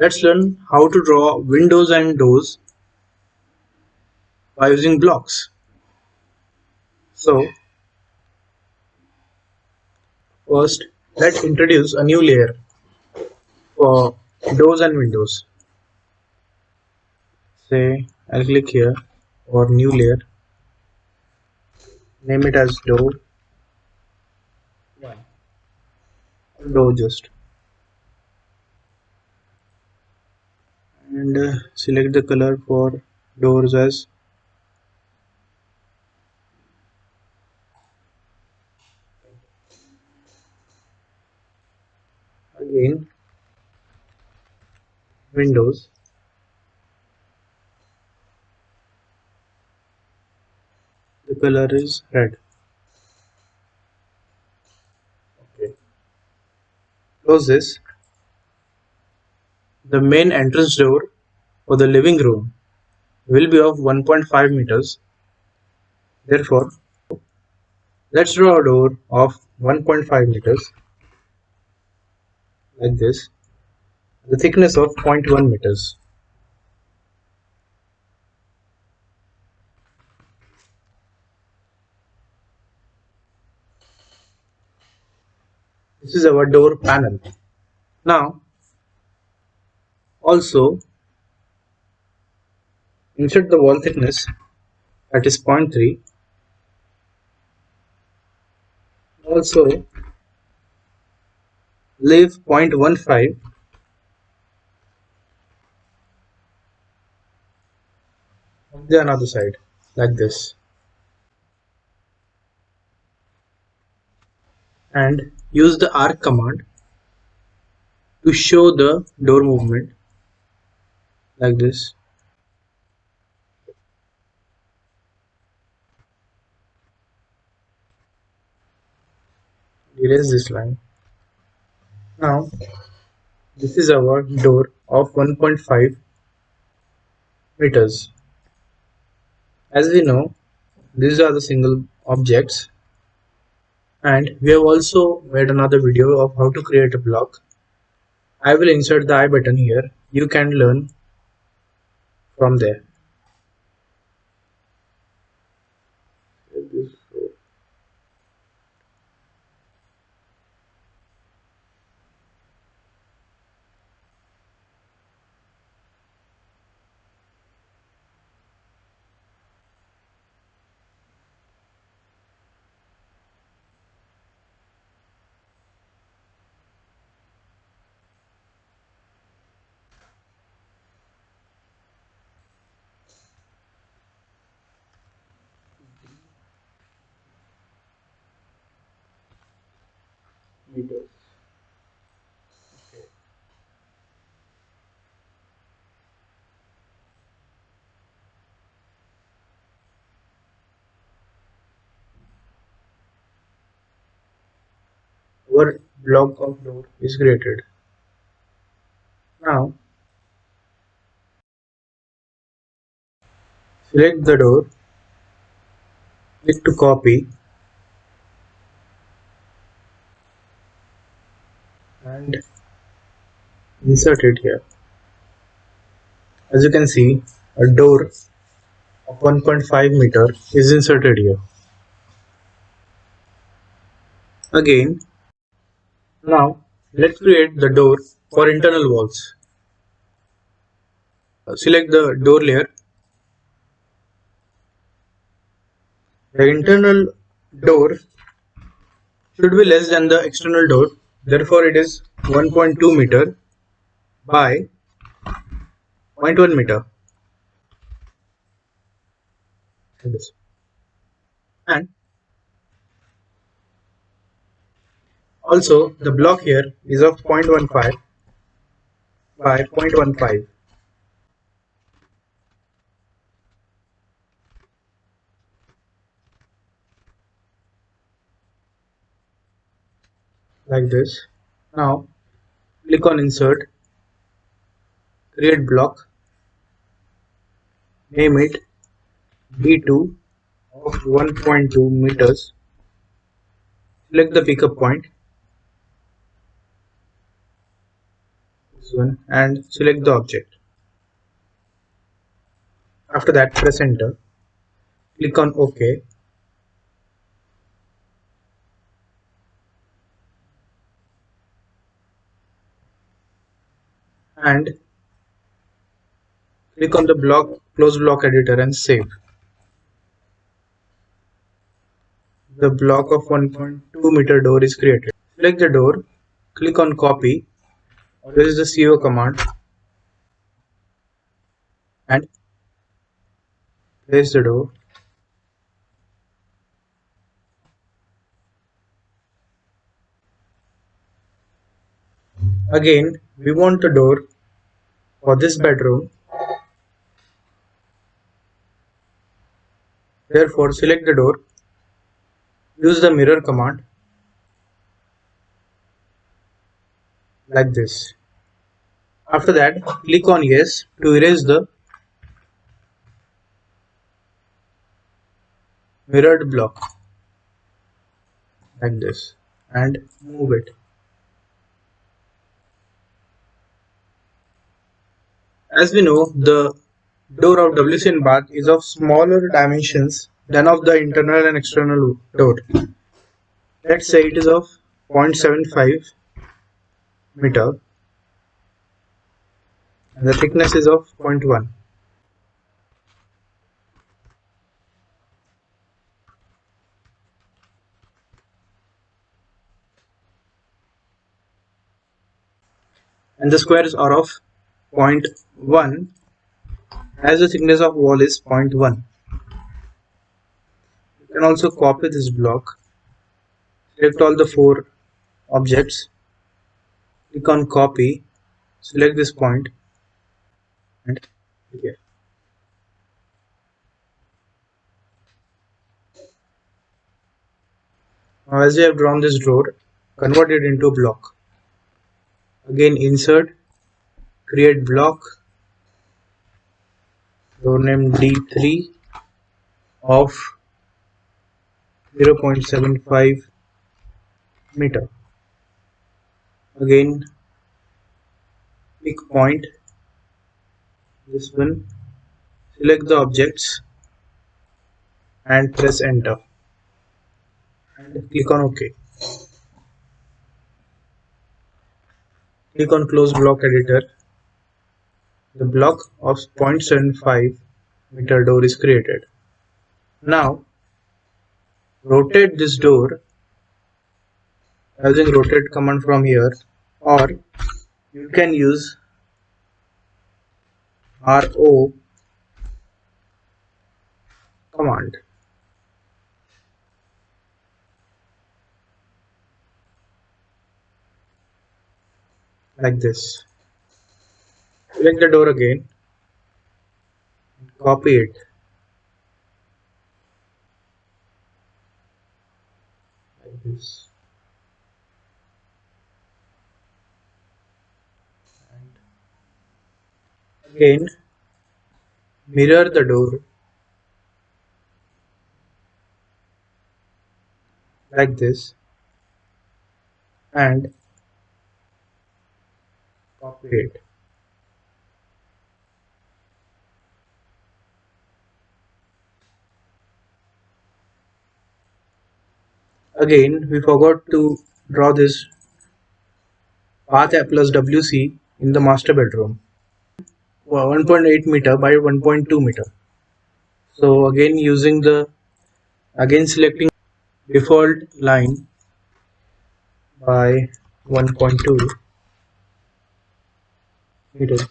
Let's learn how to draw windows and doors by using blocks. So first, let's introduce a new layer for doors and windows. Say I'll click here for new layer, name it as door 1 or door just, and select the color for doors as again windows. The color is red. Okay. Close this. The main entrance door for the living room will be of 1.5 meters. Therefore, let's draw a door of 1.5 meters like this, the thickness of 0.1 meters. This is our door panel. Now, also insert the wall thickness, that is 0.3. Also leave 0.15 on the another side like this, and use the arc command to show the door movement like this. Erase this line. Now this is our door of 1.5 meters. As we know, these are the single objects, and we have also made another video of how to create a block. I will insert the I button here. You can learn from there. Meters. Our block of door is created. Now select the door, click to copy, and insert it here. As you can see, a door of 1.5 meter is inserted here. Again, now let's create the door for internal walls. Select the door layer. The internal door should be less than the external door, therefore it is 1.2 meter by 0.1 meter. And also the block here is of 0.15 by 0.15. Like this. Now click on insert, create block, name it B2 of 1.2 meters, select the pickup point, this one, and select the object. After that, press enter, click on OK, and click on the close block editor and save. The block of 1.2 meter door is created. Select the door, click on copy, this is the CO command, and place the door. Again, we want the door for this bedroom. Therefore, select the door, use the mirror command like this. After that, click on yes to erase the mirrored block like this and move it. As we know, the door of WC in bath is of smaller dimensions than of the internal and external door. Let's say it is of 0.75 meter and the thickness is of 0.1. And the squares are of 0.1 as the thickness of wall is 0.1. You can also copy this block, select all the 4 objects, click on copy, select this point and here. Now as we have drawn this door, convert it into a block. Again insert, create block, door name D3 of 0.75 meter. Again pick point, this one, select the objects and press enter and click on OK. Click on close block editor. The block of 0.75 meter door is created. Now rotate this door using rotate command from here, or you can use RO command like this. Select the door again, copy it like this. And again mirror the door like this and copy it. Again, we forgot to draw this path plus WC in the master bedroom. 1.8 meter by 1.2 meter. So again selecting default line by 1.2 meters.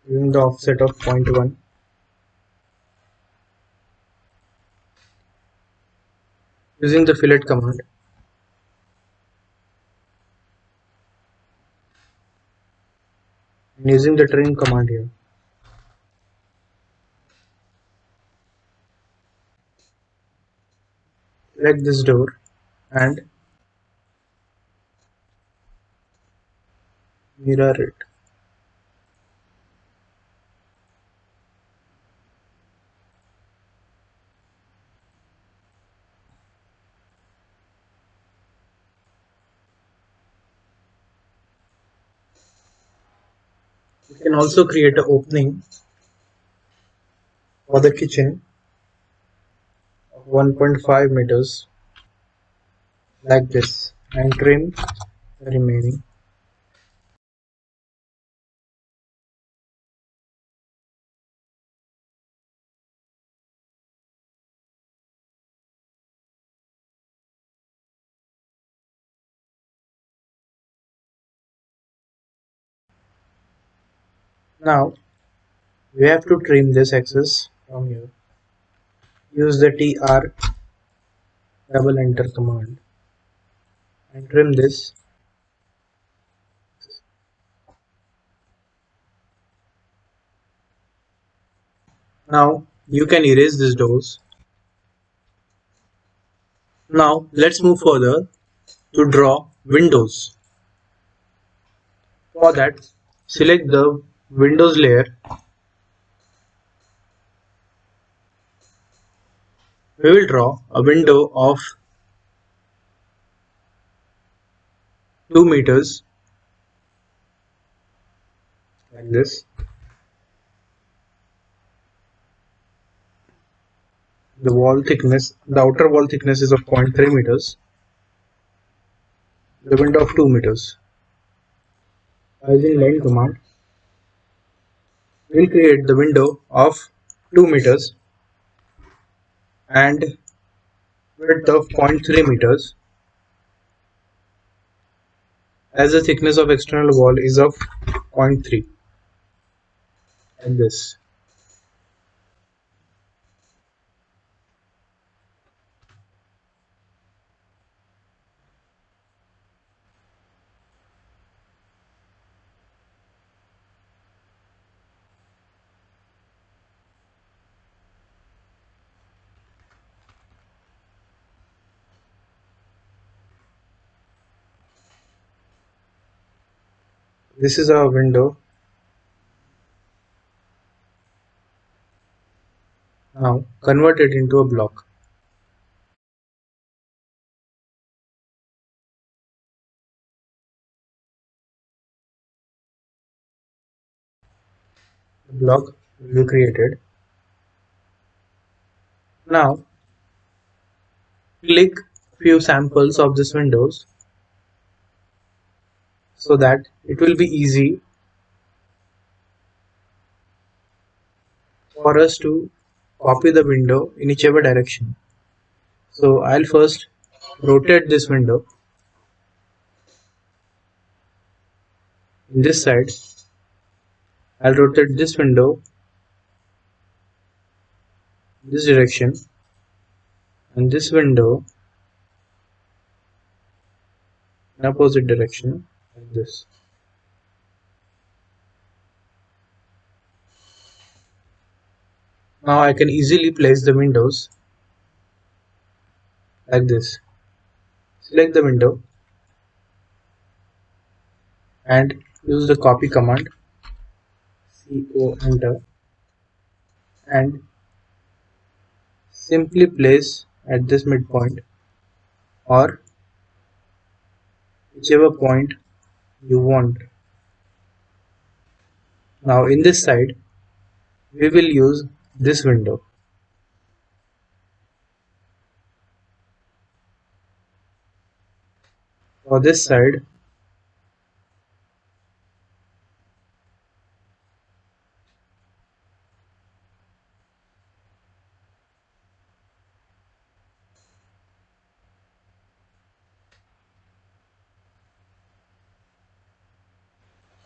Using the offset of 0.1. Using the fillet command. And using the trim command here. Select this door and mirror it. We can also create an opening for the kitchen of 1.5 meters like this and trim the remaining. Now we have to trim this excess from here. Use the TR double enter command and trim this. Now you can erase these doors. Now let's move further to draw windows. For that, select the Windows layer. We will draw a window of 2 meters like this. The outer wall thickness is of 0.3 meters. The window of 2 meters. Using line command, we will create the window of 2 meters and width of 0.3 meters as the thickness of external wall is of 0.3 like this. This is our window. Now convert it into a block. The block will be created. Now click few samples of these windows so that it will be easy for us to copy the window in whichever direction. So I'll first rotate this window in this side. I'll rotate this window in this direction and this window in opposite direction like this. Now I can easily place the windows like this. Select the window and use the copy command, CO enter, and simply place at this midpoint or whichever point you want. Now in this side we will use this window. For this side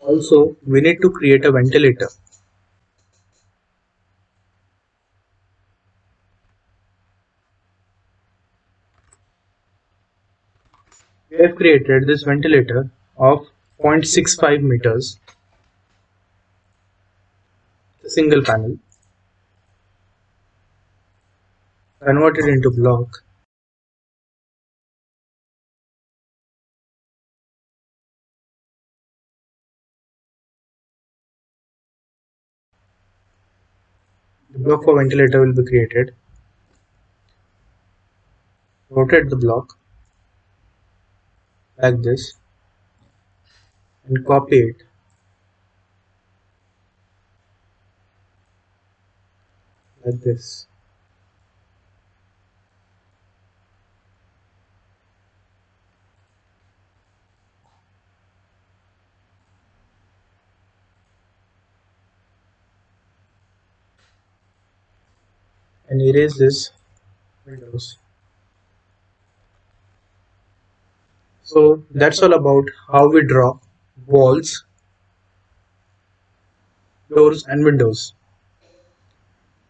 also we need to create a ventilator. We have created this ventilator of 0.65 meters, a single panel, converted into block. The block for ventilator will be created. Rotate the block like this and copy it. like this. And erase this windows. So that's all about how we draw walls, doors and windows.